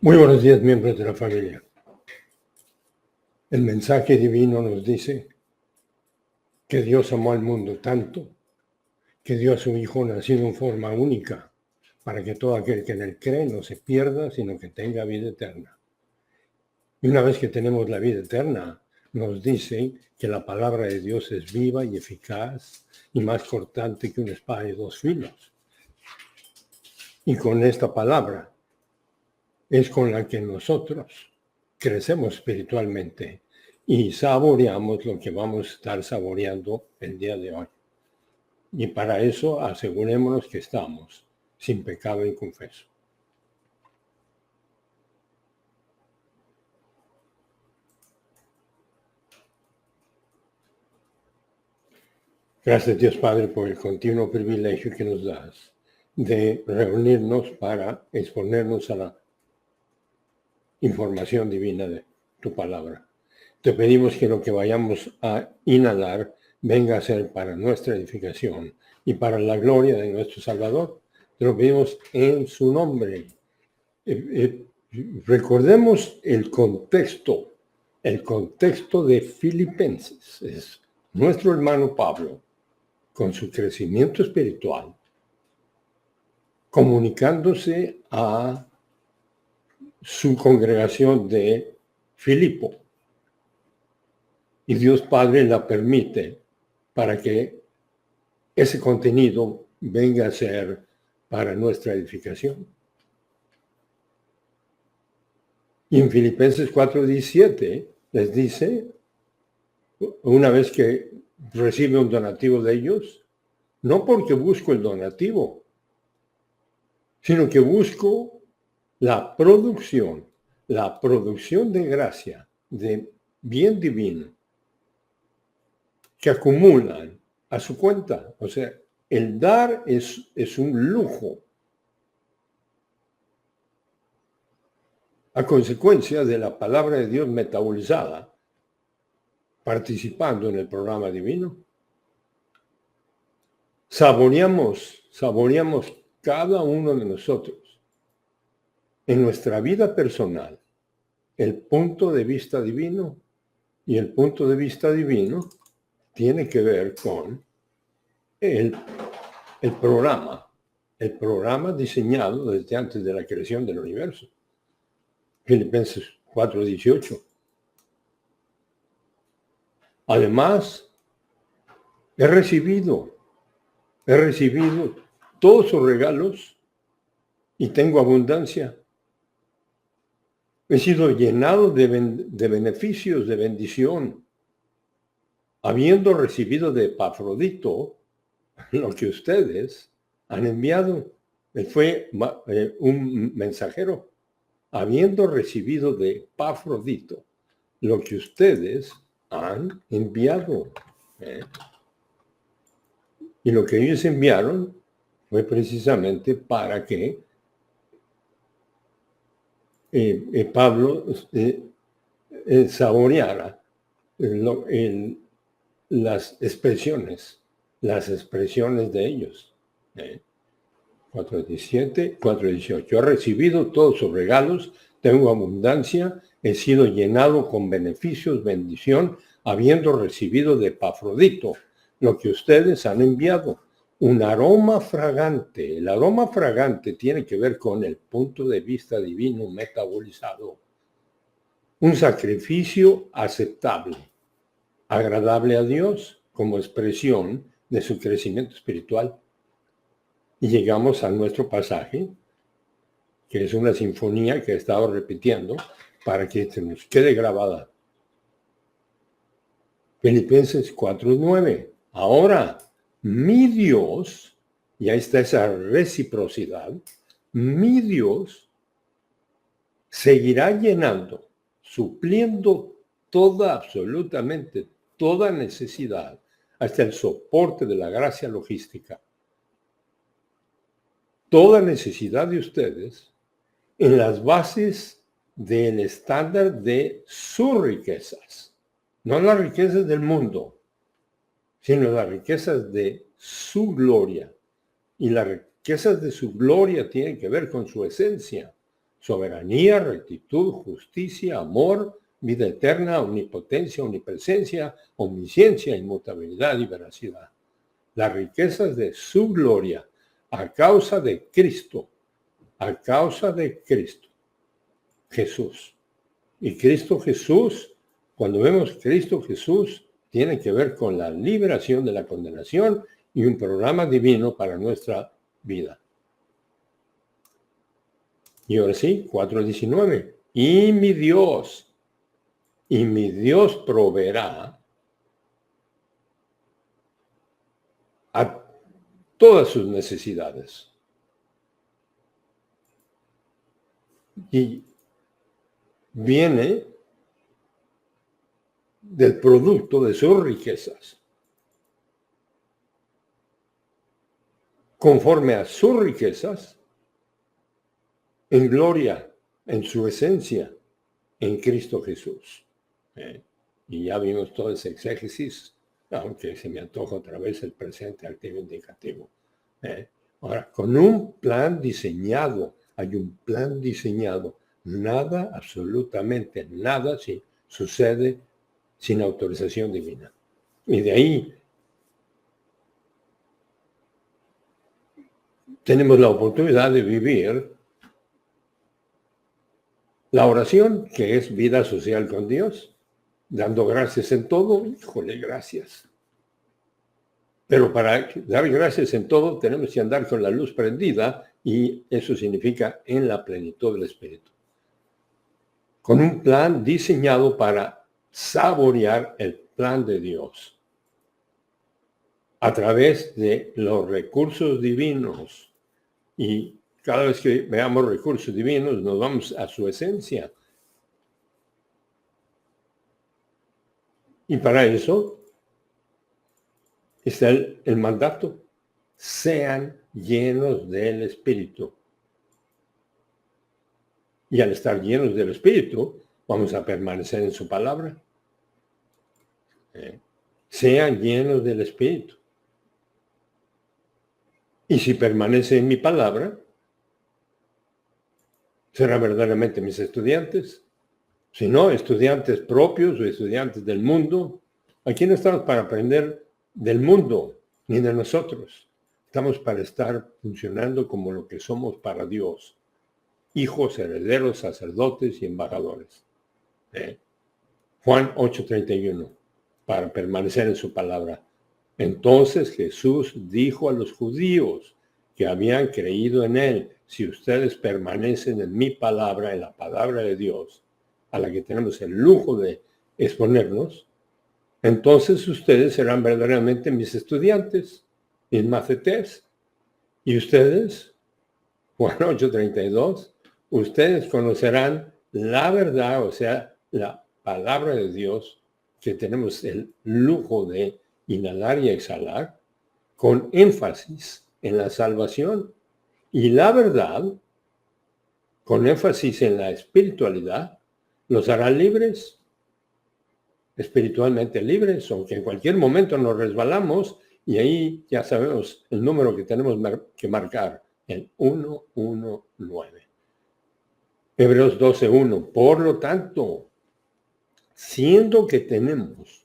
Muy buenos días, miembros de la familia. El mensaje divino nos dice que Dios amó al mundo tanto que dio a su Hijo nacido en forma única para que todo aquel que en él cree no se pierda, sino que tenga vida eterna. Y una vez que tenemos la vida eterna, nos dice que la palabra de Dios es viva y eficaz y más cortante que una espada de dos filos. Y con esta palabra es con la que nosotros crecemos espiritualmente y saboreamos lo que vamos a estar saboreando el día de hoy. Y para eso asegurémonos que estamos sin pecado y confeso. Gracias Dios Padre por el continuo privilegio que nos das de reunirnos para exponernos a la información divina de tu palabra. Te pedimos que lo que vayamos a inhalar venga a ser para nuestra edificación y para la gloria de nuestro Salvador. Te lo pedimos en su nombre. Recordemos el contexto de Filipenses. Es nuestro hermano Pablo, con su crecimiento espiritual, comunicándose a su congregación de Filipo. Y Dios Padre la permite para que ese contenido venga a ser para nuestra edificación. Y en Filipenses 4:17 les dice, una vez que recibe un donativo de ellos, no porque busco el donativo, sino que busco la producción de gracia, de bien divino, que acumulan a su cuenta. O sea, el dar es un lujo a consecuencia de la palabra de Dios metabolizada, participando en el programa divino. Saboreamos cada uno de nosotros en nuestra vida personal el punto de vista divino, y el punto de vista divino tiene que ver con el programa diseñado desde antes de la creación del universo. Filipenses 4:18. Además, he recibido todos sus regalos y tengo abundancia. He sido llenado de beneficios, de bendición, habiendo recibido de Epafrodito lo que ustedes han enviado. Él fue un mensajero, habiendo recibido de Epafrodito lo que ustedes han enviado. Y lo que ellos enviaron fue precisamente para que Pablo saboreara las expresiones de ellos. 4:17, 4:18. He recibido todos sus regalos, tengo abundancia, he sido llenado con beneficios, bendición, habiendo recibido de Epafrodito lo que ustedes han enviado. Un aroma fragante. El aroma fragante tiene que ver con el punto de vista divino metabolizado. Un sacrificio aceptable, agradable a Dios como expresión de su crecimiento espiritual. Y llegamos a nuestro pasaje, que es una sinfonía que he estado repitiendo para que se nos quede grabada. Filipenses 4:9. Ahora, mi Dios, y ahí está esa reciprocidad, mi Dios seguirá llenando, supliendo absolutamente toda necesidad, hasta el soporte de la gracia logística. Toda necesidad de ustedes en las bases del estándar de sus riquezas, no las riquezas del mundo, sino las riquezas de su gloria. Y las riquezas de su gloria tienen que ver con su esencia, soberanía, rectitud, justicia, amor, vida eterna, omnipotencia, omnipresencia, omnisciencia, inmutabilidad y veracidad. Las riquezas de su gloria a causa de Cristo, Jesús. Y Cristo Jesús, cuando vemos Cristo Jesús, tiene que ver con la liberación de la condenación y un programa divino para nuestra vida. Y ahora sí, 4:19. Y mi Dios proveerá a todas sus necesidades. Y viene del producto de sus riquezas, conforme a sus riquezas, en gloria, en su esencia, en Cristo Jesús. Y ya vimos todo ese exégesis, aunque se me antoja otra vez el presente activo indicativo. Ahora, con un plan diseñado, hay un plan diseñado, nada, absolutamente nada, sucede sin autorización divina. Y de ahí tenemos la oportunidad de vivir la oración, que es vida social con Dios, dando gracias en todo. Híjole, gracias. Pero para dar gracias en todo tenemos que andar con la luz prendida, y eso significa en la plenitud del Espíritu. Con un plan diseñado para saborear el plan de Dios a través de los recursos divinos. Y cada vez que veamos recursos divinos, nos vamos a su esencia. Y para eso está el mandato: sean llenos del Espíritu. Y al estar llenos del Espíritu, vamos a permanecer en su palabra. Sean llenos del Espíritu. Y si permanece en mi palabra, serán verdaderamente mis estudiantes. Si no, estudiantes propios o estudiantes del mundo. Aquí no estamos para aprender del mundo, ni de nosotros. Estamos para estar funcionando como lo que somos para Dios: hijos, herederos, sacerdotes y embajadores. Juan 8:31, para permanecer en su palabra. Entonces Jesús dijo a los judíos que habían creído en él: si ustedes permanecen en mi palabra, en la palabra de Dios, a la que tenemos el lujo de exponernos, entonces ustedes serán verdaderamente mis estudiantes, mis macetés. Y ustedes, Juan 8:32, ustedes conocerán la verdad, o sea, la palabra de Dios, que tenemos el lujo de inhalar y exhalar, con énfasis en la salvación. Y la verdad, con énfasis en la espiritualidad, los hará libres, espiritualmente libres, aunque en cualquier momento nos resbalamos, y ahí ya sabemos el número que tenemos que marcar, el 119. Hebreos 12:1. Por lo tanto, siendo que tenemos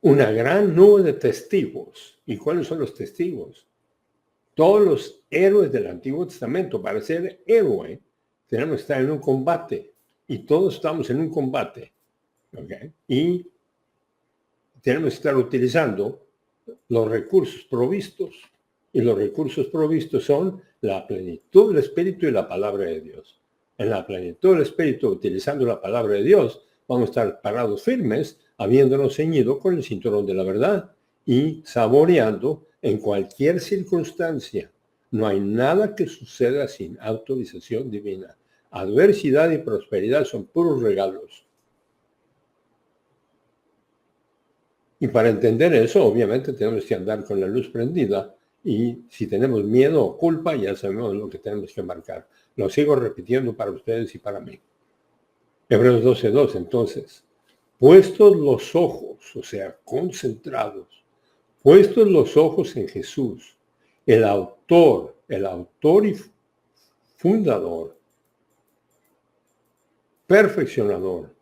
una gran nube de testigos. ¿Y cuáles son los testigos? Todos los héroes del Antiguo Testamento. Para ser héroe, tenemos que estar en un combate. Y todos estamos en un combate. ¿Okay? Y tenemos que estar utilizando los recursos provistos. Y los recursos provistos son la plenitud del Espíritu y la palabra de Dios. En la plenitud del Espíritu, utilizando la palabra de Dios, vamos a estar parados firmes, habiéndonos ceñido con el cinturón de la verdad y saboreando en cualquier circunstancia. No hay nada que suceda sin autorización divina. Adversidad y prosperidad son puros regalos. Y para entender eso, obviamente tenemos que andar con la luz prendida, y si tenemos miedo o culpa, ya sabemos lo que tenemos que marcar. Lo sigo repitiendo para ustedes y para mí. Hebreos 12:2, entonces, puestos los ojos, o sea, concentrados, puestos los ojos en Jesús, el autor y fundador perfeccionador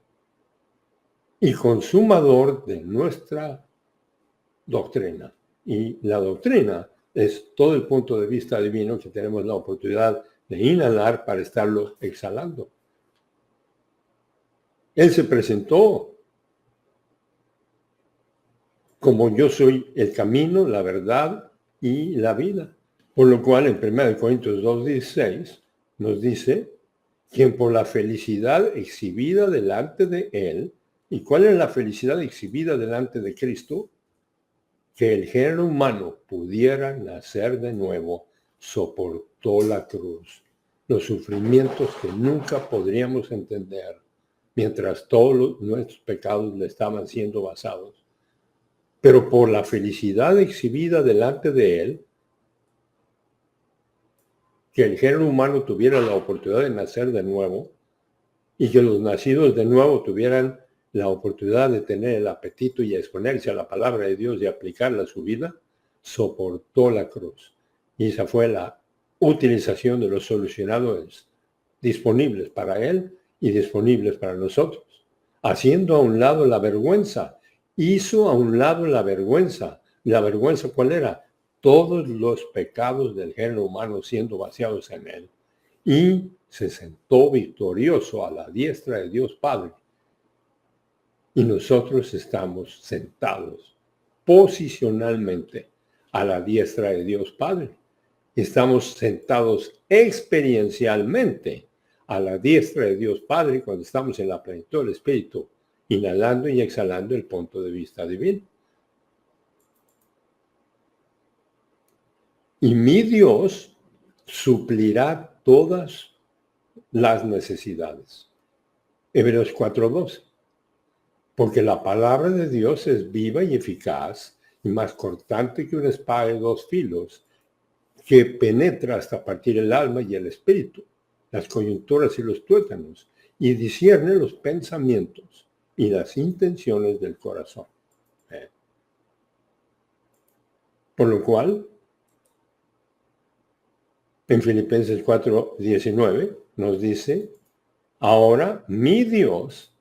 y consumador de nuestra doctrina. Y la doctrina es todo el punto de vista divino que tenemos la oportunidad de inhalar para estarlo exhalando. Él se presentó como yo soy el camino, la verdad y la vida. Por lo cual en 1 Corintios 2:16 nos dice, quien por la felicidad exhibida delante de él, ¿y cuál es la felicidad exhibida delante de Cristo? Que el género humano pudiera nacer de nuevo, soportó la cruz, los sufrimientos que nunca podríamos entender, mientras todos nuestros pecados le estaban siendo basados. Pero por la felicidad exhibida delante de él, que el género humano tuviera la oportunidad de nacer de nuevo y que los nacidos de nuevo tuvieran la oportunidad de tener el apetito y exponerse a la palabra de Dios y aplicarla a su vida, soportó la cruz. Y esa fue la utilización de los solucionadores disponibles para él y disponibles para nosotros. Haciendo a un lado la vergüenza. Hizo a un lado la vergüenza. ¿La vergüenza cuál era? Todos los pecados del género humano siendo vaciados en él. Y se sentó victorioso a la diestra de Dios Padre. Y nosotros estamos sentados posicionalmente a la diestra de Dios Padre. Estamos sentados experiencialmente a la diestra de Dios Padre cuando estamos en la plenitud del Espíritu, inhalando y exhalando el punto de vista divino. Y mi Dios suplirá todas las necesidades. Hebreos 4:12. Porque la palabra de Dios es viva y eficaz y más cortante que una espada de dos filos, que penetra hasta partir el alma y el espíritu, las coyunturas y los tuétanos, y discierne los pensamientos y las intenciones del corazón. Por lo cual, en Filipenses 4:19 nos dice, ahora mi Dios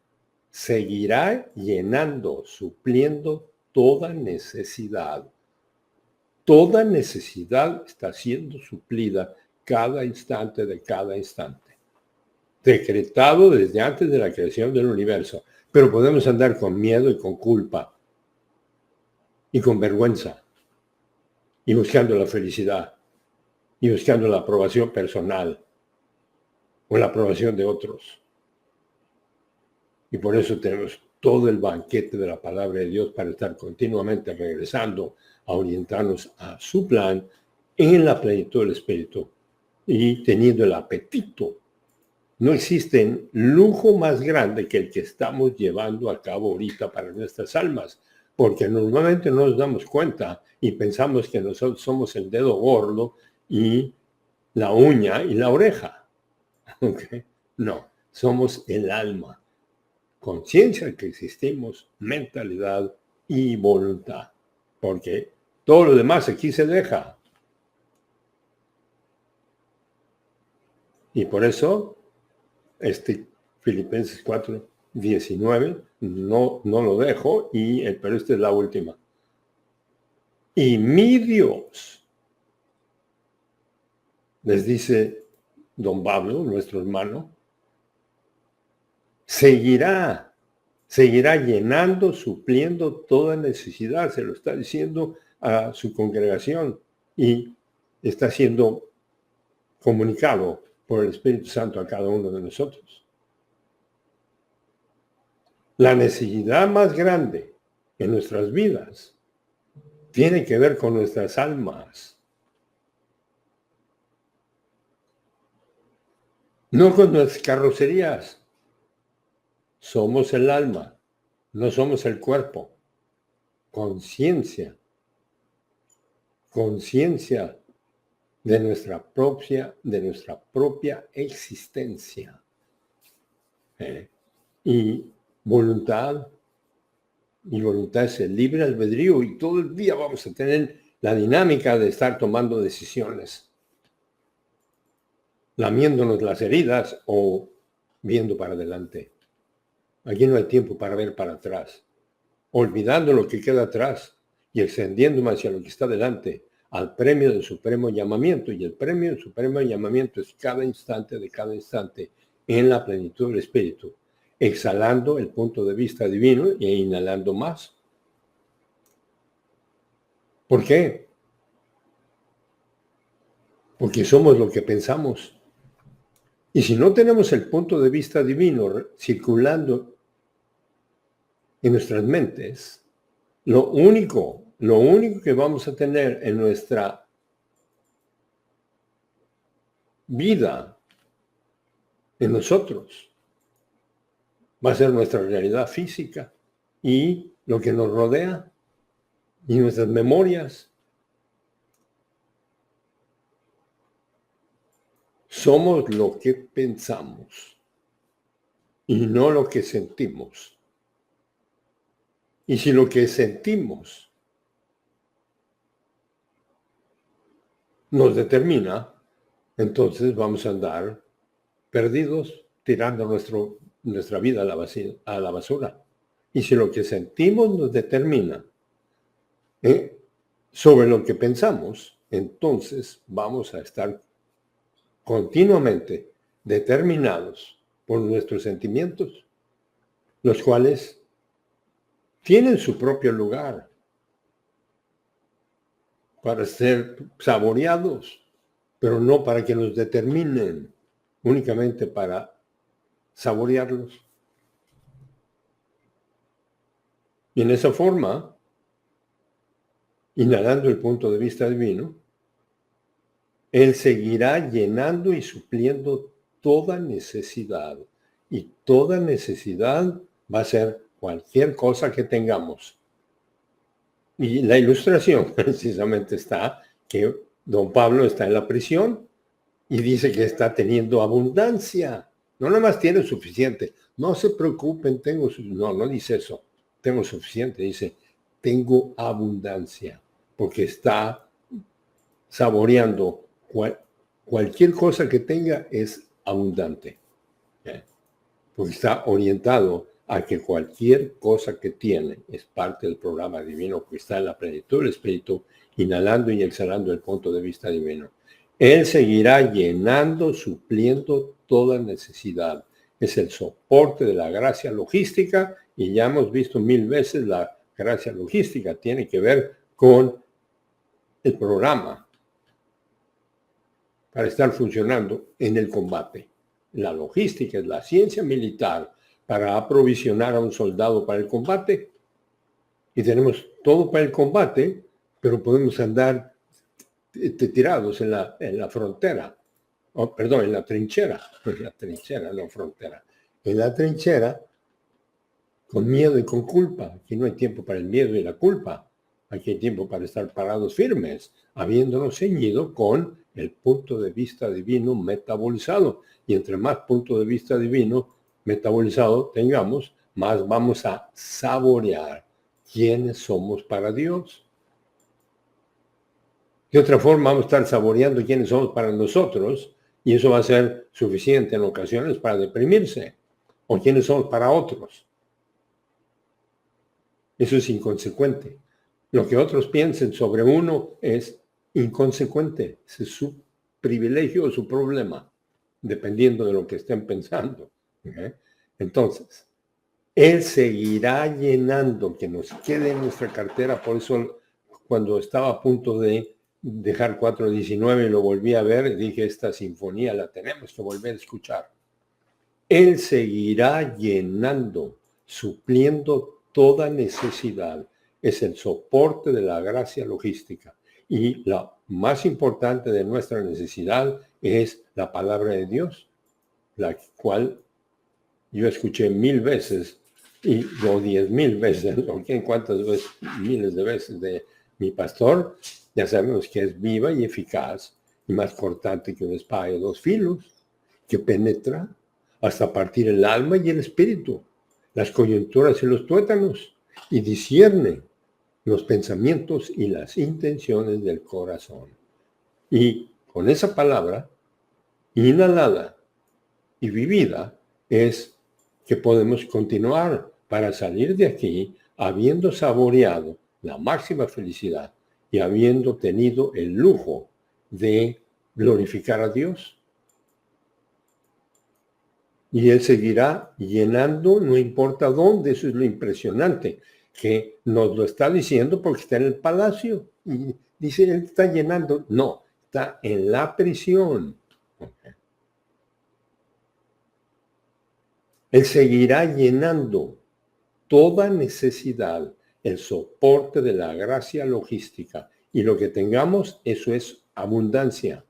seguirá llenando, supliendo toda necesidad. Toda necesidad está siendo suplida cada instante de cada instante. Decretado desde antes de la creación del universo. Pero podemos andar con miedo y con culpa. Y con vergüenza. Y buscando la felicidad. Y buscando la aprobación personal. O la aprobación de otros. Y por eso tenemos todo el banquete de la palabra de Dios para estar continuamente regresando a orientarnos a su plan en la plenitud del Espíritu y teniendo el apetito. No existe lujo más grande que el que estamos llevando a cabo ahorita para nuestras almas, porque normalmente no nos damos cuenta y pensamos que nosotros somos el dedo gordo y la uña y la oreja. ¿Okay? No, somos el alma. Conciencia que existimos, mentalidad y voluntad. Porque todo lo demás aquí se deja. Y por eso, Filipenses 4:19, no lo dejo, pero esta es la última. Y mi Dios, les dice don Pablo, nuestro hermano, seguirá llenando, supliendo toda necesidad. Se lo está diciendo a su congregación y está siendo comunicado por el Espíritu Santo a cada uno de nosotros. La necesidad más grande en nuestras vidas tiene que ver con nuestras almas. No con nuestras carrocerías. Somos el alma, no somos el cuerpo. Conciencia de nuestra propia existencia. Y voluntad es el libre albedrío, y todo el día vamos a tener la dinámica de estar tomando decisiones, lamiéndonos las heridas o viendo para adelante. Aquí no hay tiempo para ver para atrás, olvidando lo que queda atrás y extendiéndome hacia lo que está delante, al premio del supremo llamamiento. Y el premio del supremo llamamiento es cada instante de cada instante en la plenitud del Espíritu, exhalando el punto de vista divino e inhalando más. ¿Por qué? Porque somos lo que pensamos. Y si no tenemos el punto de vista divino circulando en nuestras mentes, lo único que vamos a tener en nuestra vida, en nosotros, va a ser nuestra realidad física y lo que nos rodea y nuestras memorias. Somos lo que pensamos y no lo que sentimos. Y si lo que sentimos nos determina, entonces vamos a andar perdidos tirando nuestra vida a la basura. Y si lo que sentimos nos determina sobre lo que pensamos, entonces vamos a estar continuamente determinados por nuestros sentimientos, los cuales tienen su propio lugar para ser saboreados, pero no para que nos determinen, únicamente para saborearlos. Y en esa forma, inhalando el punto de vista divino, Él seguirá llenando y supliendo toda necesidad. Y toda necesidad va a ser cualquier cosa que tengamos. Y la ilustración precisamente está que don Pablo está en la prisión y dice que está teniendo abundancia. No nada más tiene suficiente. No se preocupen, no dice eso. Tengo suficiente, dice, tengo abundancia, porque está saboreando cualquier cosa que tenga es abundante. Porque está orientado a que cualquier cosa que tiene es parte del programa divino, que está en la plenitud del Espíritu, inhalando y exhalando el punto de vista divino. Él seguirá llenando, supliendo toda necesidad. Es el soporte de la gracia logística, y ya hemos visto 1000 veces la gracia logística. Tiene que ver con el programa para estar funcionando en el combate. La logística es la ciencia militar para aprovisionar a un soldado para el combate. Y tenemos todo para el combate, pero podemos andar tirados en la frontera. En la trinchera. En la trinchera, no frontera. En la trinchera, con miedo y con culpa. Aquí no hay tiempo para el miedo y la culpa. Aquí hay tiempo para estar parados firmes, habiéndonos ceñido con el punto de vista divino metabolizado. Y entre más punto de vista divino metabolizado tengamos, más vamos a saborear quiénes somos para Dios. De otra forma, vamos a estar saboreando quiénes somos para nosotros, y eso va a ser suficiente en ocasiones para deprimirse, o quiénes somos para otros. Eso es inconsecuente. Lo que otros piensen sobre uno es inconsecuente. Ese es su privilegio o su problema, dependiendo de lo que estén pensando. Entonces, Él seguirá llenando, que nos quede en nuestra cartera. Por eso, cuando estaba a punto de dejar 4:19 y lo volví a ver, dije, esta sinfonía la tenemos que volver a escuchar. Él seguirá llenando, supliendo toda necesidad. Es el soporte de la gracia logística. Y la más importante de nuestra necesidad es la palabra de Dios, la cual yo escuché 1000 veces, o 10,000 veces, o quién cuántas veces, miles de veces de mi pastor. Ya sabemos que es viva y eficaz, y más cortante que una espada de 2 filos, que penetra hasta partir el alma y el espíritu, las coyunturas y los tuétanos, y discierne los pensamientos y las intenciones del corazón. Y con esa palabra, inhalada y vivida, es que podemos continuar para salir de aquí habiendo saboreado la máxima felicidad y habiendo tenido el lujo de glorificar a Dios. Y Él seguirá llenando, no importa dónde. Eso es lo impresionante, que nos lo está diciendo porque está en el palacio. Y dice, Él está llenando. No, está en la prisión. Él seguirá llenando toda necesidad, el soporte de la gracia logística. Y lo que tengamos, eso es abundancia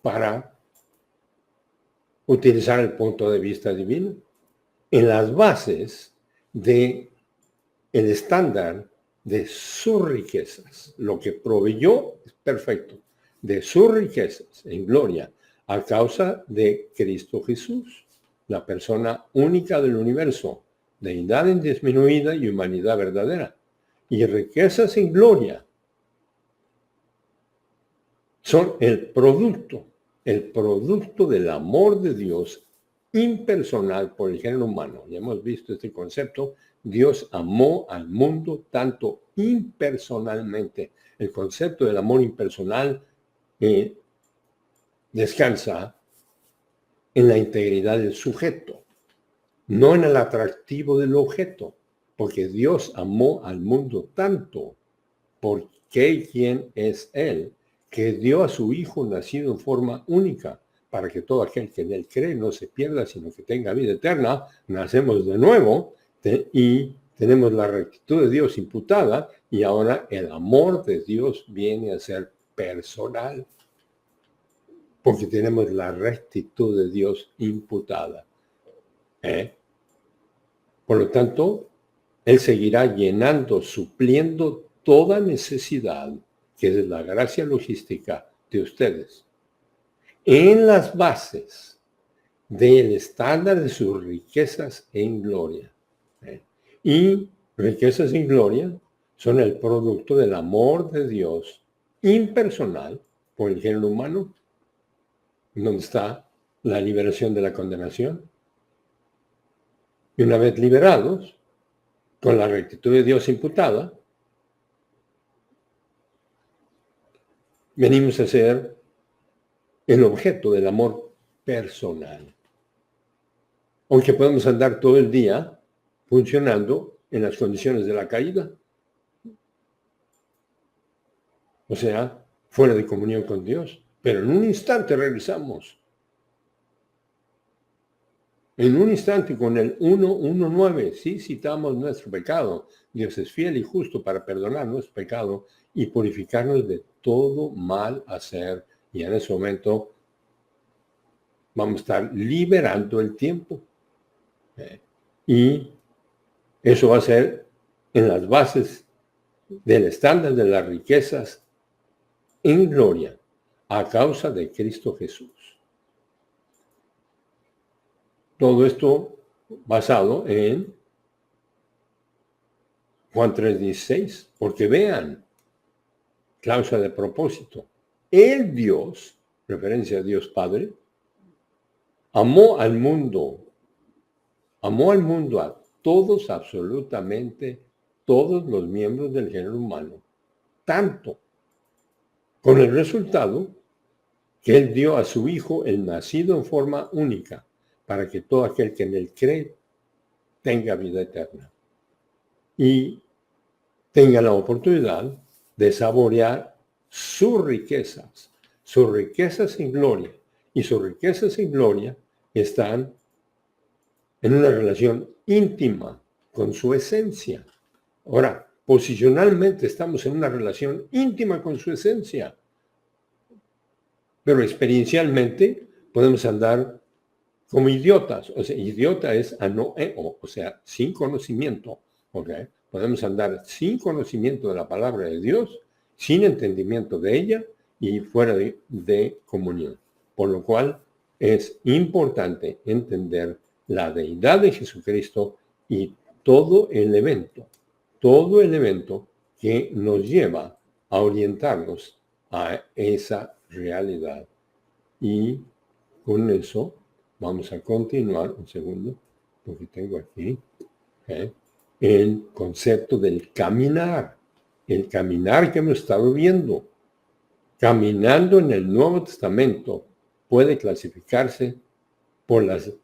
para utilizar el punto de vista divino. En las bases de el estándar de sus riquezas, lo que proveyó es perfecto, de sus riquezas en gloria, a causa de Cristo Jesús, la persona única del universo, deidad indisminuida y humanidad verdadera. Y riquezas en gloria son el producto del amor de Dios impersonal por el género humano. Ya hemos visto este concepto. Dios amó al mundo tanto impersonalmente. El concepto del amor impersonal descansa en la integridad del sujeto, no en el atractivo del objeto, porque Dios amó al mundo tanto porque quién es Él, que dio a su Hijo nacido en forma única, para que todo aquel que en Él cree no se pierda, sino que tenga vida eterna. Nacemos de nuevo y tenemos la rectitud de Dios imputada, y ahora el amor de Dios viene a ser personal, porque tenemos la rectitud de Dios imputada. Por lo tanto, Él seguirá llenando, supliendo toda necesidad, que es la gracia logística de ustedes, en las bases del estándar de sus riquezas en gloria. Y riquezas en gloria son el producto del amor de Dios impersonal por el género humano, donde está la liberación de la condenación. Y una vez liberados, con la rectitud de Dios imputada, venimos a ser el objeto del amor personal. Aunque podemos andar todo el día funcionando en las condiciones de la caída, o sea, fuera de comunión con Dios, pero en un instante regresamos. En un instante, con el 1:19, sí citamos nuestro pecado. Dios es fiel y justo para perdonar nuestro pecado y purificarnos de todo mal hacer. Y en ese momento vamos a estar liberando el tiempo. Y eso va a ser en las bases del estándar de las riquezas en gloria, a causa de Cristo Jesús. Todo esto basado en Juan 3:16, porque vean, cláusula de propósito, el Dios, referencia a Dios Padre, amó al mundo a todos, absolutamente todos los miembros del género humano, tanto con el resultado que Él dio a su Hijo, el nacido en forma única, para que todo aquel que en Él cree tenga vida eterna y tenga la oportunidad de saborear sus riquezas en gloria. Y sus riquezas en gloria están en una relación íntima con su esencia. Ahora, posicionalmente estamos en una relación íntima con su esencia, pero experiencialmente podemos andar como idiotas. O sea, idiota es anoeo, o sea, sin conocimiento. ¿Okay? Podemos andar sin conocimiento de la palabra de Dios, sin entendimiento de ella y fuera de comunión. Por lo cual es importante entender la deidad de Jesucristo y todo el evento que nos lleva a orientarnos a esa realidad. Y con eso Vamos a continuar un segundo, porque tengo aquí el concepto del caminar. El caminar que hemos estado viendo. Caminando en el Nuevo Testamento puede clasificarse por dos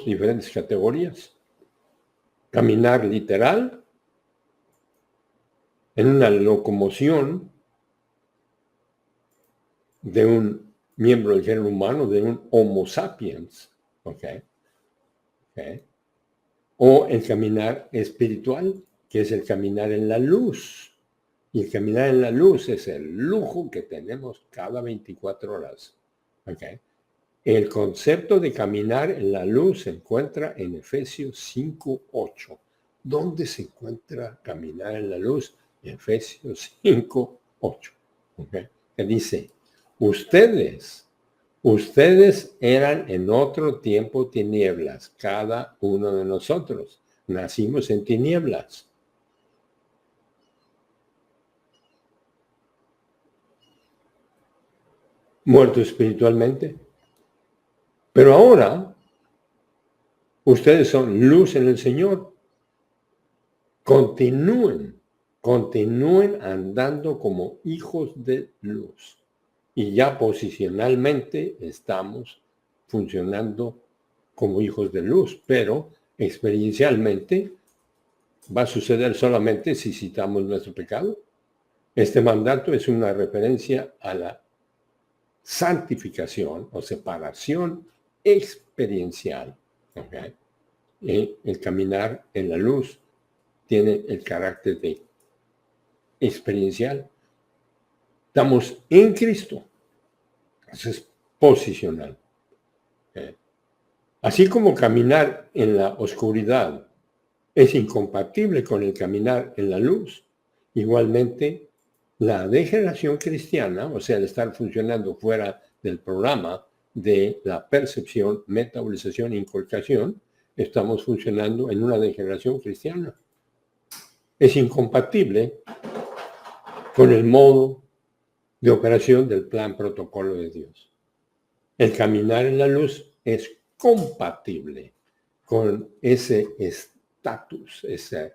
diferentes categorías. Caminar literal, en una locomoción de un miembro del género humano, de un Homo sapiens, o el caminar espiritual, que es el caminar en la luz. Y el caminar en la luz es el lujo que tenemos cada 24 horas. El concepto de caminar en la luz se encuentra en Efesios 5:8. ¿Dónde se encuentra caminar en la luz? Efesios 5:8. Que dice, ustedes eran en otro tiempo tinieblas, cada uno de nosotros. Nacimos en tinieblas. Muertos espiritualmente. Pero ahora, ustedes son luz en el Señor. Continúen andando como hijos de luz. Y ya posicionalmente estamos funcionando como hijos de luz, pero experiencialmente va a suceder solamente si citamos nuestro pecado. Este mandato es una referencia a la santificación o separación experiencial. El caminar en la luz tiene el carácter de experiencial. Estamos en Cristo. Eso es posicional. Así como caminar en la oscuridad es incompatible con el caminar en la luz, igualmente la degeneración cristiana, o sea, el estar funcionando fuera del programa de la percepción, metabolización e inculcación, estamos funcionando en una degeneración cristiana. Es incompatible con el modo de operación del plan protocolo de Dios. El caminar en la luz es compatible con ese estatus, ese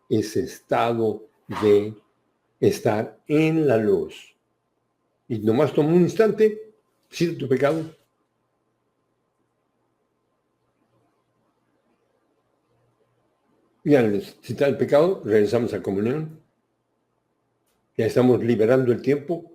estado de estar en la luz. Y nomás toma un instante, cita tu pecado. Y al citar el pecado, regresamos a comunión. Ya estamos liberando el tiempo.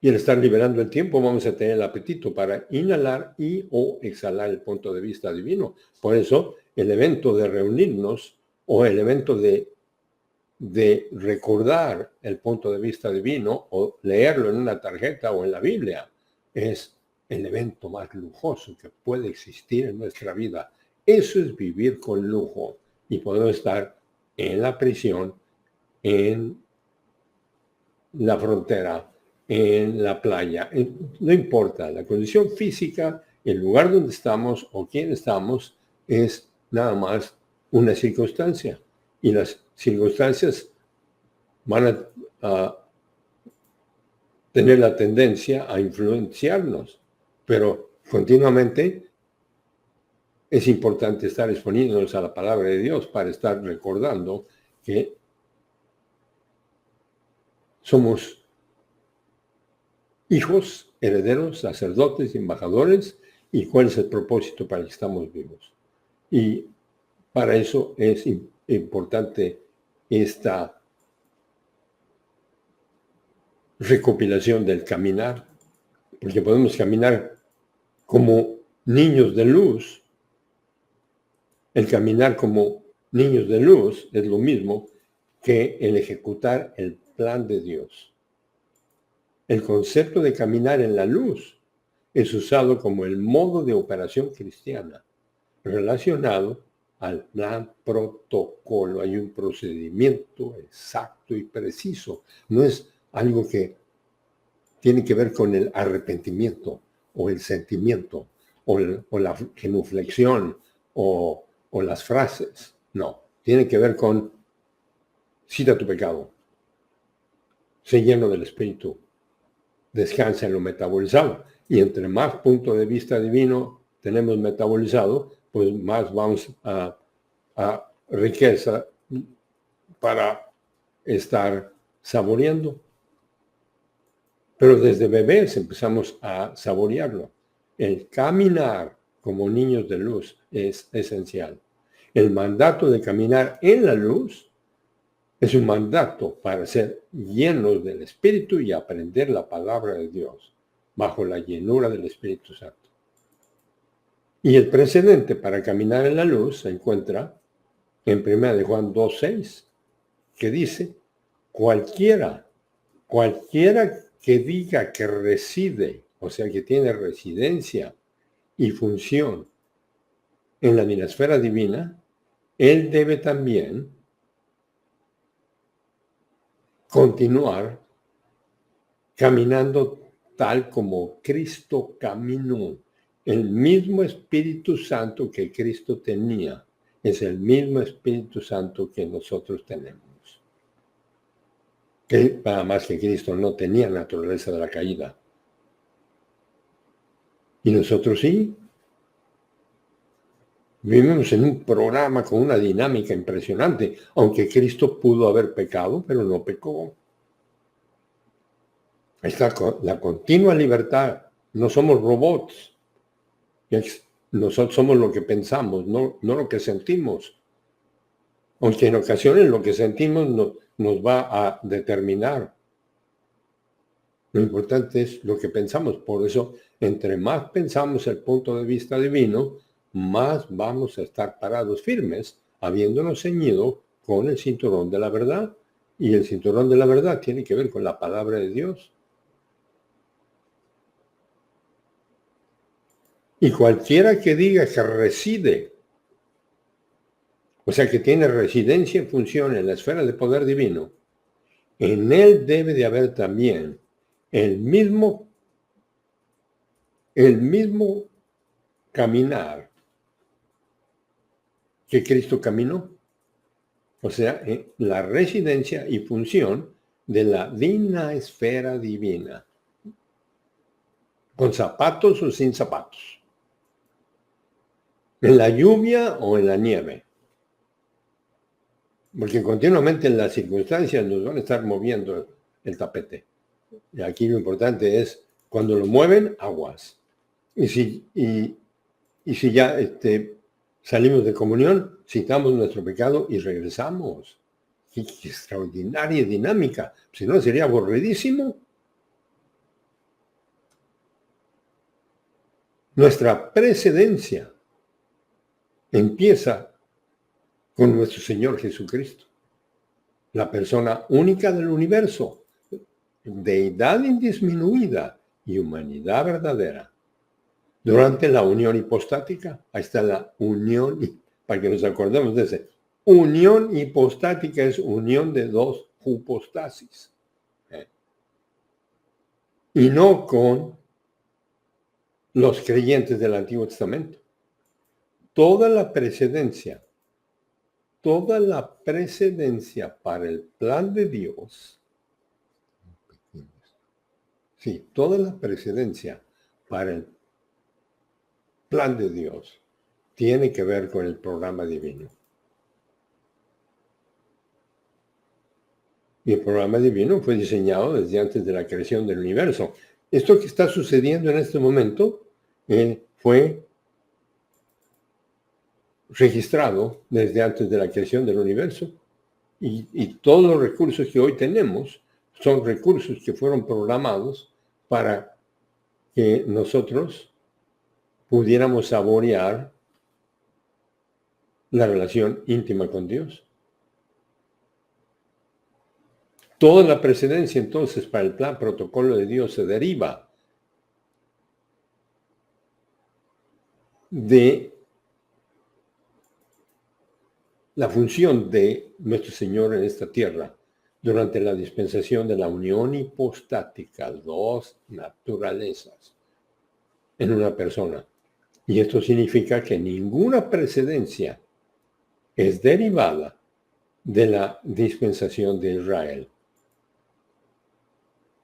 Y al estar liberando el tiempo, vamos a tener el apetito para inhalar y o exhalar el punto de vista divino. Por eso, el evento de reunirnos o el evento de recordar el punto de vista divino o leerlo en una tarjeta o en la Biblia es el evento más lujoso que puede existir en nuestra vida. Eso es vivir con lujo y podemos estar en la prisión, en la frontera, en la playa, no importa, la condición física, el lugar donde estamos o quién estamos es nada más una circunstancia. Y las circunstancias van a tener la tendencia a influenciarnos, pero continuamente es importante estar exponiéndonos a la palabra de Dios para estar recordando que somos hijos, herederos, sacerdotes, embajadores, y cuál es el propósito para el que estamos vivos. Y para eso es importante esta recopilación del caminar, porque podemos caminar como niños de luz. El caminar como niños de luz es lo mismo que el ejecutar el plan de Dios. El concepto de caminar en la luz es usado como el modo de operación cristiana relacionado al plan protocolo. Hay un procedimiento exacto y preciso. No es algo que tiene que ver con el arrepentimiento o el sentimiento o la genuflexión o las frases. No, tiene que ver con cita tu pecado. Sé lleno del Espíritu. descansa en lo metabolizado. Y entre más punto de vista divino tenemos metabolizado, pues más vamos a riqueza para estar saboreando. Pero desde bebés empezamos a saborearlo. El caminar como niños de luz es esencial. El mandato de caminar en la luz es un mandato para ser llenos del Espíritu y aprender la palabra de Dios bajo la llenura del Espíritu Santo. Y el precedente para caminar en la luz se encuentra en 1 de Juan 2:6, que dice, cualquiera que diga que reside, o sea, que tiene residencia y función en la esfera divina, él debe también continuar caminando tal como Cristo caminó. El mismo Espíritu Santo que Cristo tenía es el mismo Espíritu Santo que nosotros tenemos. Que nada más que Cristo no tenía naturaleza de la caída. Y nosotros sí. Vivimos en un programa con una dinámica impresionante, aunque Cristo pudo haber pecado, pero no pecó. Ahí está la continua libertad. No somos robots. Nosotros somos lo que pensamos, no lo que sentimos. Aunque en ocasiones lo que sentimos nos va a determinar. Lo importante es lo que pensamos. Por eso, entre más pensamos el punto de vista divino, más vamos a estar parados firmes, habiéndonos ceñido con el cinturón de la verdad. Y el cinturón de la verdad tiene que ver con la palabra de Dios. Y cualquiera que diga que reside, o sea, que tiene residencia y función en la esfera de poder divino, en él debe de haber también el mismo caminar que Cristo caminó. O sea, la residencia y función de la divina esfera divina. Con zapatos o sin zapatos. En la lluvia o en la nieve. Porque continuamente en las circunstancias nos van a estar moviendo el tapete. Y aquí lo importante es, cuando lo mueven, aguas. Y si ya salimos de comunión, citamos nuestro pecado y regresamos. ¡Qué extraordinaria dinámica! Si no, sería aburridísimo. Nuestra precedencia empieza con nuestro Señor Jesucristo, la persona única del universo, deidad indisminuida y humanidad verdadera. Durante la unión hipostática, ahí está la unión, para que nos acordemos de ese. Unión hipostática es unión de dos hipostasis. Y no con los creyentes del Antiguo Testamento. Toda la precedencia para el plan de Dios, toda la precedencia para el plan de Dios tiene que ver con el programa divino. Y el programa divino fue diseñado desde antes de la creación del universo. Esto que está sucediendo en este momento fue registrado desde antes de la creación del universo. Y todos los recursos que hoy tenemos son recursos que fueron programados para que nosotros pudiéramos saborear la relación íntima con Dios. Toda la precedencia entonces para el plan protocolo de Dios se deriva de la función de nuestro Señor en esta tierra durante la dispensación de la unión hipostática, dos naturalezas en una persona. Y esto significa que ninguna precedencia es derivada de la dispensación de Israel.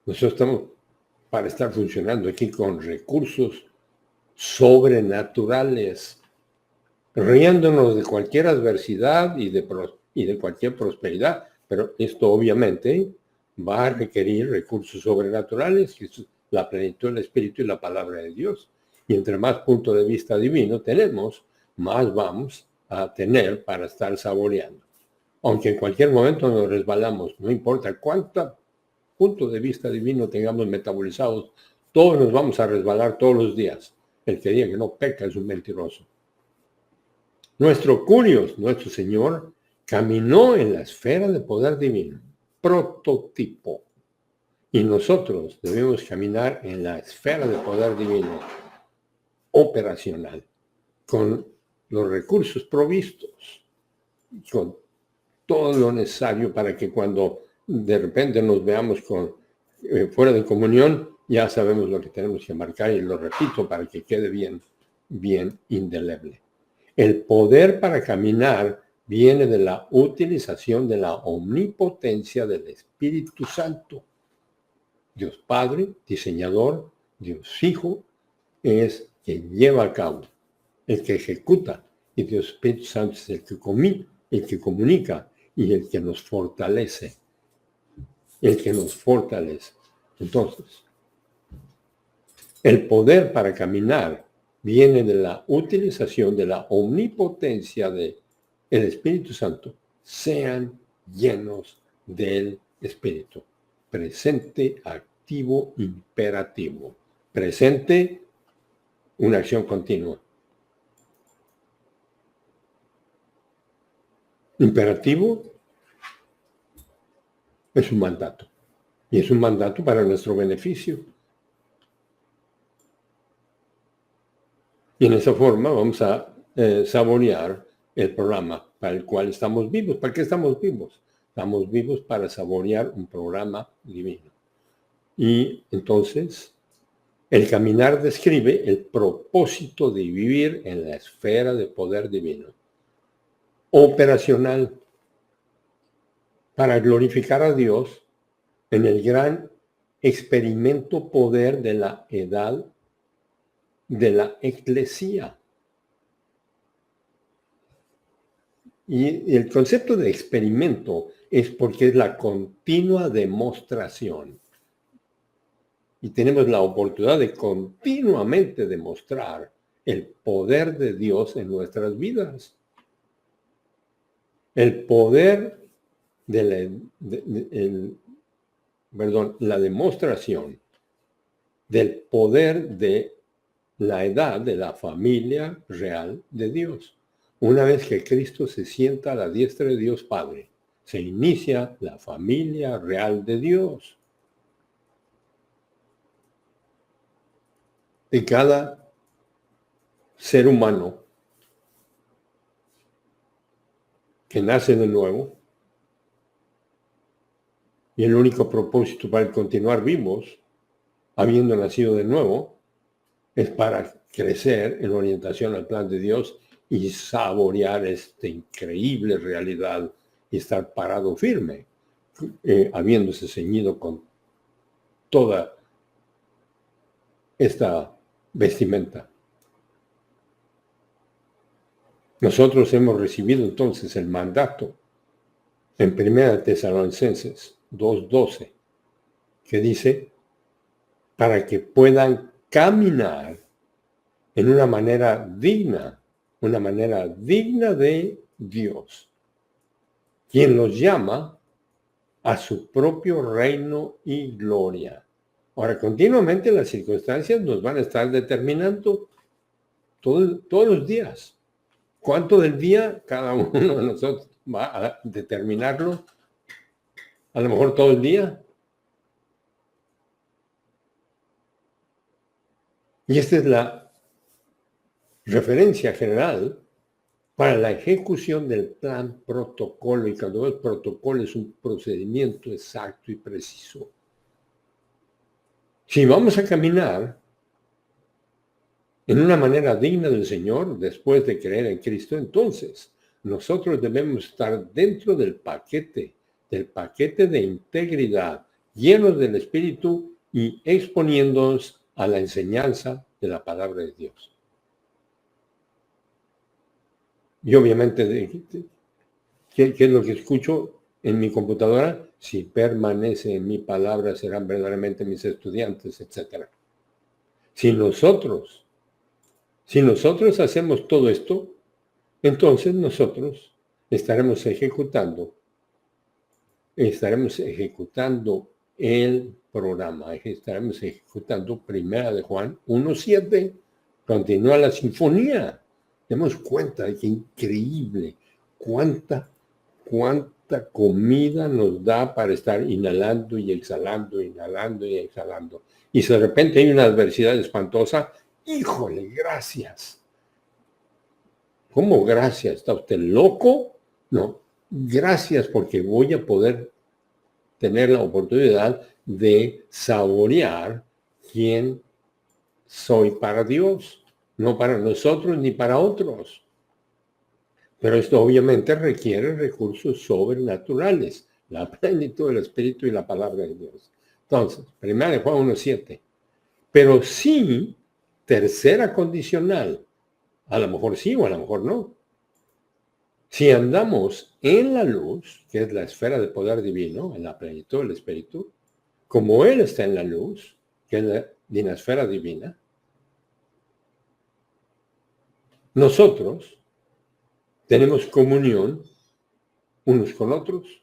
Nosotros estamos para estar funcionando aquí con recursos sobrenaturales, riéndonos de cualquier adversidad y de cualquier prosperidad. Pero esto obviamente va a requerir recursos sobrenaturales, que es la plenitud del Espíritu y la palabra de Dios. Y entre más punto de vista divino tenemos, más vamos a tener para estar saboreando. Aunque en cualquier momento nos resbalamos, no importa cuánto punto de vista divino tengamos metabolizados, todos nos vamos a resbalar todos los días. El que diga que no peca es un mentiroso. Nuestro Curios, nuestro Señor, caminó en la esfera de poder divino, prototipo. Y nosotros debemos caminar en la esfera de poder divino, operacional, con los recursos provistos, con todo lo necesario para que cuando de repente nos veamos fuera de comunión, ya sabemos lo que tenemos que marcar, y lo repito para que quede bien indeleble. El poder para caminar viene de la utilización de la omnipotencia del Espíritu Santo. Dios Padre, diseñador, Dios Hijo, es quien lleva a cabo, el que ejecuta, y Dios Espíritu Santo es el que comunica y el que nos fortalece. Entonces, el poder para caminar viene de la utilización de la omnipotencia del Espíritu Santo. Sean llenos del Espíritu. Presente, activo, imperativo. Presente, una acción continua. Imperativo es un mandato. Y es un mandato para nuestro beneficio. Y en esa forma vamos a saborear el programa para el cual estamos vivos. ¿Para qué estamos vivos? Estamos vivos para saborear un programa divino. Y entonces, el caminar describe el propósito de vivir en la esfera de poder divino. Operacional, para glorificar a Dios en el gran experimento poder de la edad de la eclesía. Y el concepto de experimento es porque es la continua demostración. Y tenemos la oportunidad de continuamente demostrar el poder de Dios en nuestras vidas. El poder la demostración del poder de la edad de la familia real de Dios. Una vez que Cristo se sienta a la diestra de Dios Padre, se inicia la familia real de Dios. Y cada ser humano que nace de nuevo, y el único propósito para continuar vivos, habiendo nacido de nuevo, es para crecer en orientación al plan de Dios y saborear esta increíble realidad y estar parado firme, habiéndose ceñido con toda esta vestimenta. Nosotros hemos recibido entonces el mandato en 1 Tesalonicenses 2:12, que dice, para que puedan caminar en una manera digna de Dios, quien los llama a su propio reino y gloria. Ahora, continuamente las circunstancias nos van a estar determinando todos los días. ¿Cuánto del día cada uno de nosotros va a determinarlo? A lo mejor todo el día. Y esta es la referencia general para la ejecución del plan protocolo. Y cuando el protocolo es un procedimiento exacto y preciso. Si vamos a caminar en una manera digna del Señor, después de creer en Cristo, entonces nosotros debemos estar dentro del paquete de integridad, llenos del Espíritu y exponiéndonos a la enseñanza de la palabra de Dios. Y obviamente, ¿qué es lo que escucho en mi computadora? Si permanece en mi palabra, serán verdaderamente mis estudiantes, etc. Si nosotros hacemos todo esto, entonces nosotros estaremos ejecutando el programa, estaremos ejecutando Primera de Juan 1:7. Continúa la sinfonía. Demos cuenta de que increíble cuánta comida nos da para estar inhalando y exhalando, inhalando y exhalando. Y si de repente hay una adversidad espantosa, ¡híjole, gracias! ¿Cómo gracias? ¿Está usted loco? No, gracias porque voy a poder tener la oportunidad de saborear quién soy para Dios, no para nosotros ni para otros. Pero esto obviamente requiere recursos sobrenaturales, la plenitud del Espíritu y la palabra de Dios. Entonces, 1 Juan 1:7. Pero sí, tercera condicional, a lo mejor sí o a lo mejor no. Si andamos en la luz, que es la esfera de poder divino, en la plenitud del Espíritu, como Él está en la luz, que es la dinasfera divina, nosotros tenemos comunión unos con otros.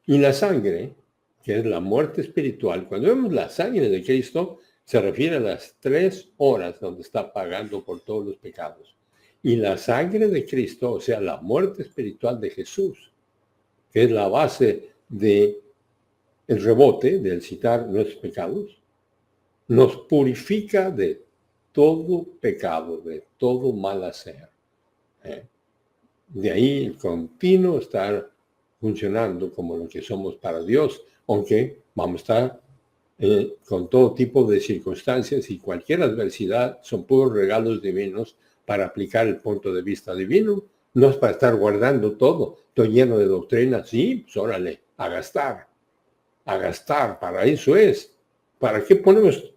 Y la sangre, que es la muerte espiritual, cuando vemos la sangre de Cristo, se refiere a las 3 horas donde está pagando por todos los pecados. Y la sangre de Cristo, o sea, la muerte espiritual de Jesús, que es la base del rebote, del citar nuestros pecados, nos purifica de todo pecado, de todo mal hacer. De ahí el continuo estar funcionando como lo que somos para Dios, aunque vamos a estar con todo tipo de circunstancias y cualquier adversidad son puros regalos divinos para aplicar el punto de vista divino. No es para estar guardando todo. Estoy lleno de doctrina, sí, pues órale, a gastar, para eso es. ¿Para qué ponemos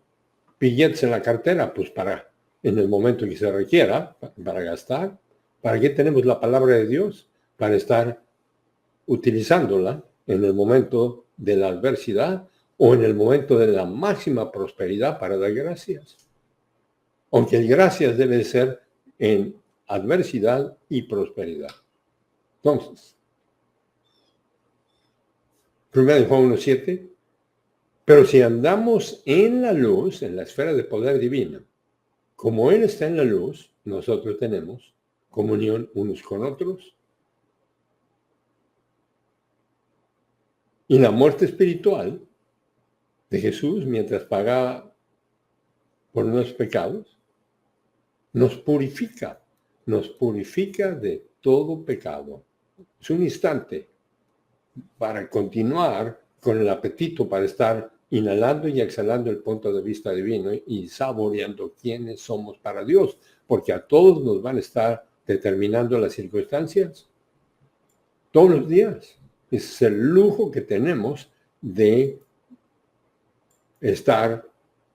billetes en la cartera? Pues para, en el momento que se requiera, para gastar. ¿Para qué tenemos la palabra de Dios? Para estar utilizándola en el momento de la adversidad o en el momento de la máxima prosperidad para dar gracias. Aunque el gracias debe ser en adversidad y prosperidad. Entonces, 1 Juan 1:7, pero si andamos en la luz, en la esfera de poder divina, como Él está en la luz, nosotros tenemos comunión unos con otros. Y la muerte espiritual de Jesús, mientras pagaba por nuestros pecados, nos purifica de todo pecado. Es un instante para continuar con el apetito, para estar inhalando y exhalando el punto de vista divino y saboreando quiénes somos para Dios, porque a todos nos van a estar determinando las circunstancias todos los días. Ese es el lujo que tenemos de estar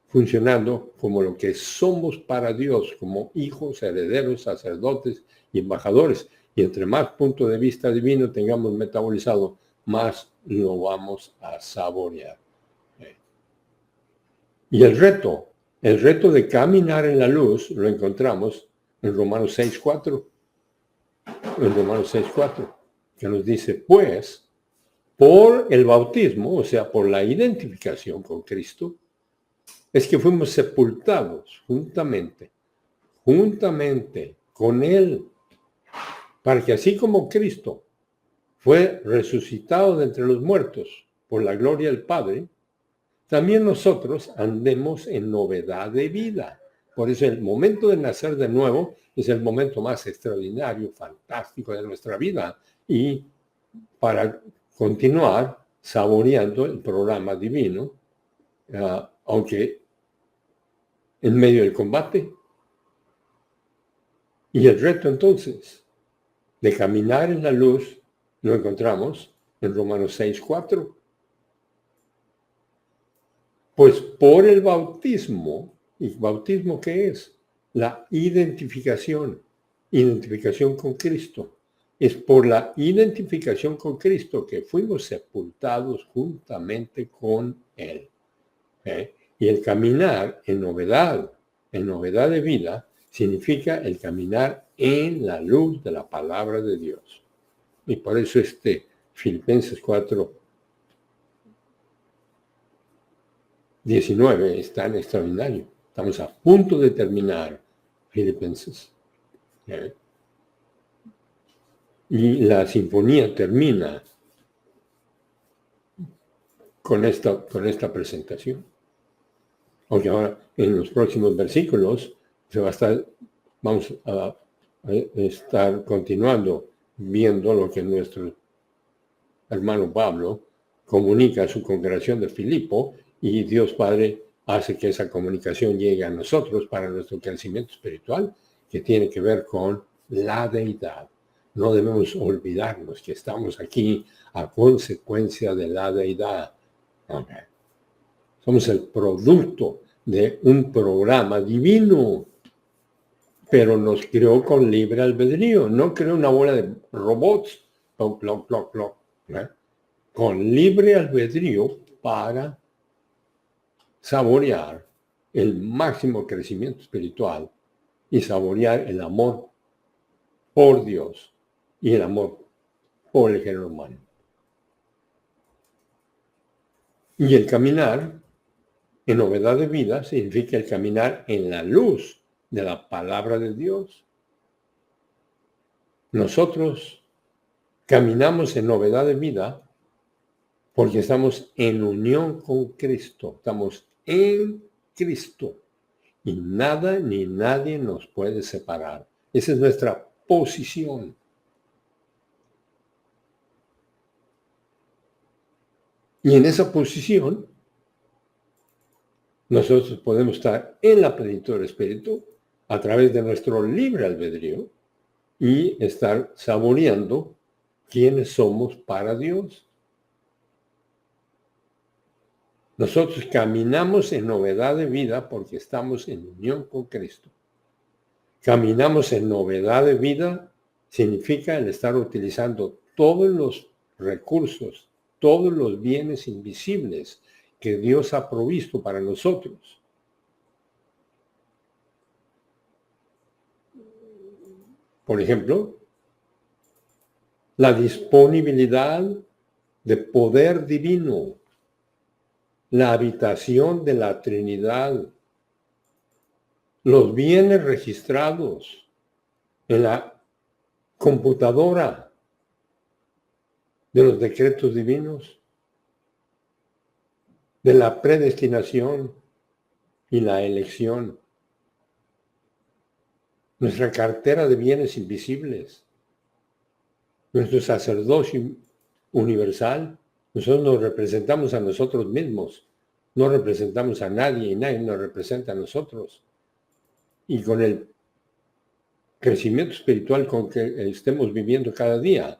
funcionando como lo que somos para Dios, como hijos, herederos, sacerdotes y embajadores. Y entre más punto de vista divino tengamos metabolizado, más lo vamos a saborear. Y el reto de caminar en la luz lo encontramos en Romanos 6:4. En Romanos 6:4, que nos dice, pues, por el bautismo, o sea, por la identificación con Cristo, es que fuimos sepultados juntamente con Él, para que así como Cristo fue resucitado de entre los muertos por la gloria del Padre, también nosotros andemos en novedad de vida. Por eso el momento de nacer de nuevo es el momento más extraordinario, fantástico de nuestra vida. Y para continuar saboreando el programa divino, aunque en medio del combate. Y el reto entonces de caminar en la luz lo encontramos en Romanos 6:4. Pues por el bautismo. ¿Y bautismo qué es? La identificación con Cristo. Es por la identificación con Cristo que fuimos sepultados juntamente con Él. Y el caminar en novedad de vida, significa el caminar en la luz de la palabra de Dios. Y por eso Filipenses 4:19 es tan extraordinario. Estamos a punto de terminar Filipenses. Y la sinfonía termina con esta presentación. Aunque ahora en los próximos versículos vamos a estar continuando viendo lo que nuestro hermano Pablo comunica a su congregación de Filipo, y Dios Padre hace que esa comunicación llegue a nosotros para nuestro crecimiento espiritual, que tiene que ver con la deidad. No debemos olvidarnos que estamos aquí a consecuencia de la deidad. Okay. Somos el producto de un programa divino, pero nos creó con libre albedrío. No creó una bola de robots, ploc, ploc, ploc, ploc, con libre albedrío para saborear el máximo crecimiento espiritual y saborear el amor por Dios y el amor por el género humano. Y el caminar en novedad de vida significa el caminar en la luz de la palabra de Dios. Nosotros caminamos en novedad de vida porque estamos en unión con Cristo. Estamos en Cristo. Y nada ni nadie nos puede separar. Esa es nuestra posición. Y en esa posición, nosotros podemos estar en la plenitud del Espíritu a través de nuestro libre albedrío y estar saboreando quiénes somos para Dios. Nosotros caminamos en novedad de vida porque estamos en unión con Cristo. Caminamos en novedad de vida significa el estar utilizando todos los recursos, todos los bienes invisibles que Dios ha provisto para nosotros. Por ejemplo, la disponibilidad de poder divino, la habitación de la Trinidad, los bienes registrados en la computadora de los decretos divinos, de la predestinación y la elección, nuestra cartera de bienes invisibles, nuestro sacerdocio universal. Nosotros nos representamos a nosotros mismos, no representamos a nadie y nadie nos representa a nosotros. Y con el crecimiento espiritual con que estemos viviendo cada día,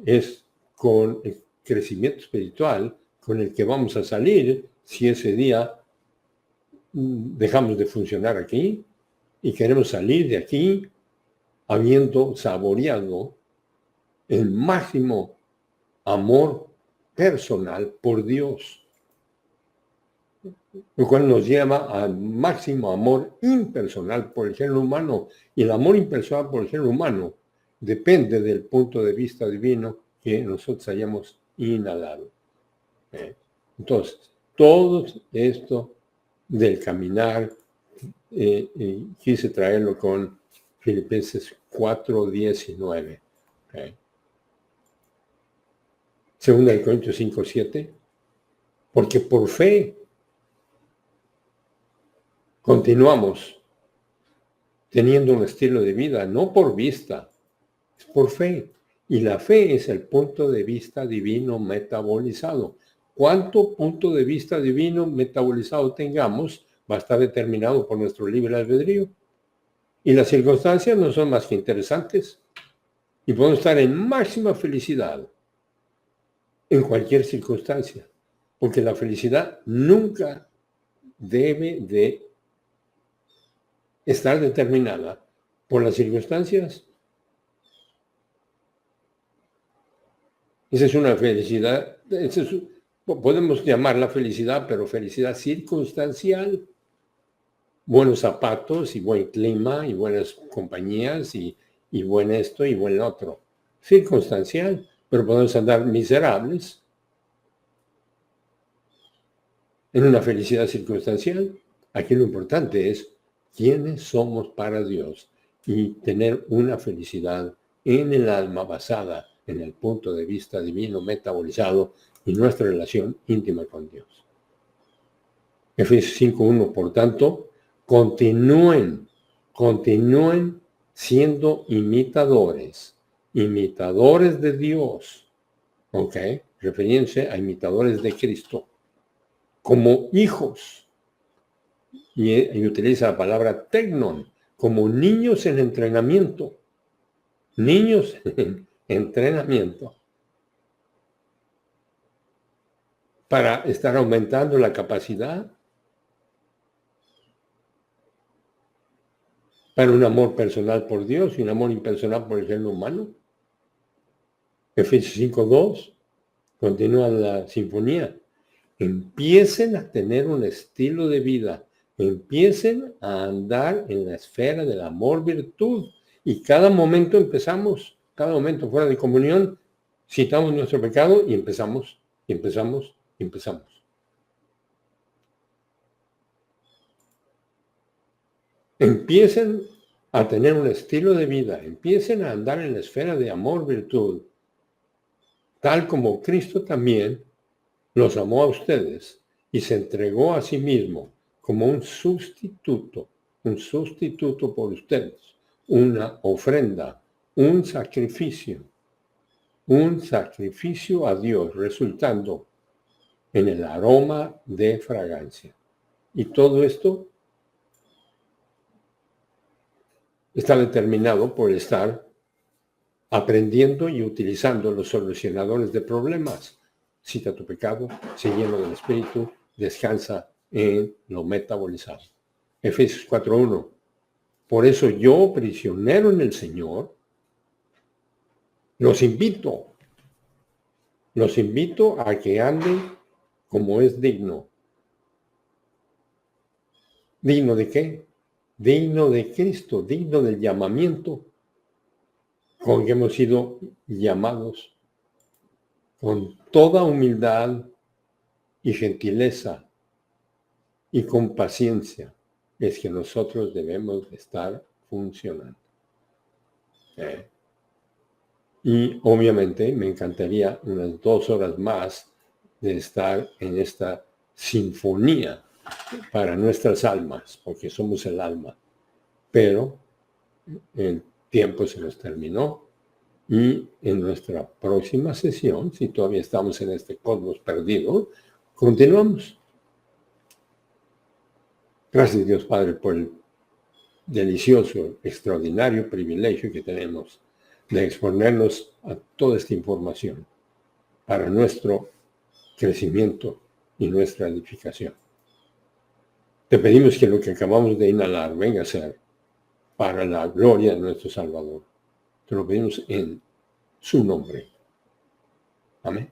es con el crecimiento espiritual con el que vamos a salir si ese día dejamos de funcionar aquí y queremos salir de aquí habiendo saboreado el máximo amor personal por Dios, lo cual nos lleva al máximo amor impersonal por el género humano. Y el amor impersonal por el género humano depende del punto de vista divino que nosotros hayamos inhalado. Entonces, todo esto del caminar, quise traerlo con Filipenses 4:19. Segunda de Corintios 5:7. Porque por fe continuamos teniendo un estilo de vida, no por vista, es por fe. Y la fe es el punto de vista divino metabolizado. ¿Cuánto punto de vista divino metabolizado tengamos va a estar determinado por nuestro libre albedrío? Y las circunstancias no son más que interesantes. Y podemos estar en máxima felicidad en cualquier circunstancia. Porque la felicidad nunca debe de estar determinada por las circunstancias. Esa es una felicidad, podemos llamarla felicidad, pero felicidad circunstancial. Buenos zapatos y buen clima y buenas compañías y buen esto y buen otro. Circunstancial, pero podemos andar miserables en una felicidad circunstancial. Aquí lo importante es quiénes somos para Dios y tener una felicidad en el alma basada en el punto de vista divino metabolizado y nuestra relación íntima con Dios. Efesios 5:1, por tanto, continúen siendo imitadores de Dios, ¿ok? Refiriéndose a imitadores de Cristo, como hijos, y utiliza la palabra teknon, como niños en entrenamiento, para estar aumentando la capacidad para un amor personal por Dios y un amor impersonal por el género humano. Efesios 5:2, continúa la sinfonía. Empiecen a tener un estilo de vida, empiecen a andar en la esfera del amor-virtud. Y cada momento cada momento fuera de comunión, citamos nuestro pecado y empezamos. Empiecen a tener un estilo de vida, empiecen a andar en la esfera de amor-virtud, tal como Cristo también los amó a ustedes y se entregó a sí mismo como un sustituto por ustedes, una ofrenda, un sacrificio a Dios, resultando en el aroma de fragancia. Y todo esto está determinado por estar aprendiendo y utilizando los solucionadores de problemas. Cita tu pecado, sé lleno del Espíritu, descansa en lo metabolizado. Efesios 4:1. Por eso yo, prisionero en el Señor, los invito a que anden como es digno. ¿Digno de qué? Digno de Cristo, digno del llamamiento con que hemos sido llamados, con toda humildad y gentileza y con paciencia es que nosotros debemos estar funcionando. Y obviamente me encantaría unas 2 horas más de estar en esta sinfonía para nuestras almas, porque somos el alma. Pero el tiempo se nos terminó y en nuestra próxima sesión, si todavía estamos en este cosmos perdido, continuamos. Gracias Dios Padre por el delicioso, extraordinario privilegio que tenemos de exponernos a toda esta información para nuestro crecimiento y nuestra edificación. Te pedimos que lo que acabamos de inhalar venga a ser para la gloria de nuestro Salvador. Te lo pedimos en su nombre. Amén.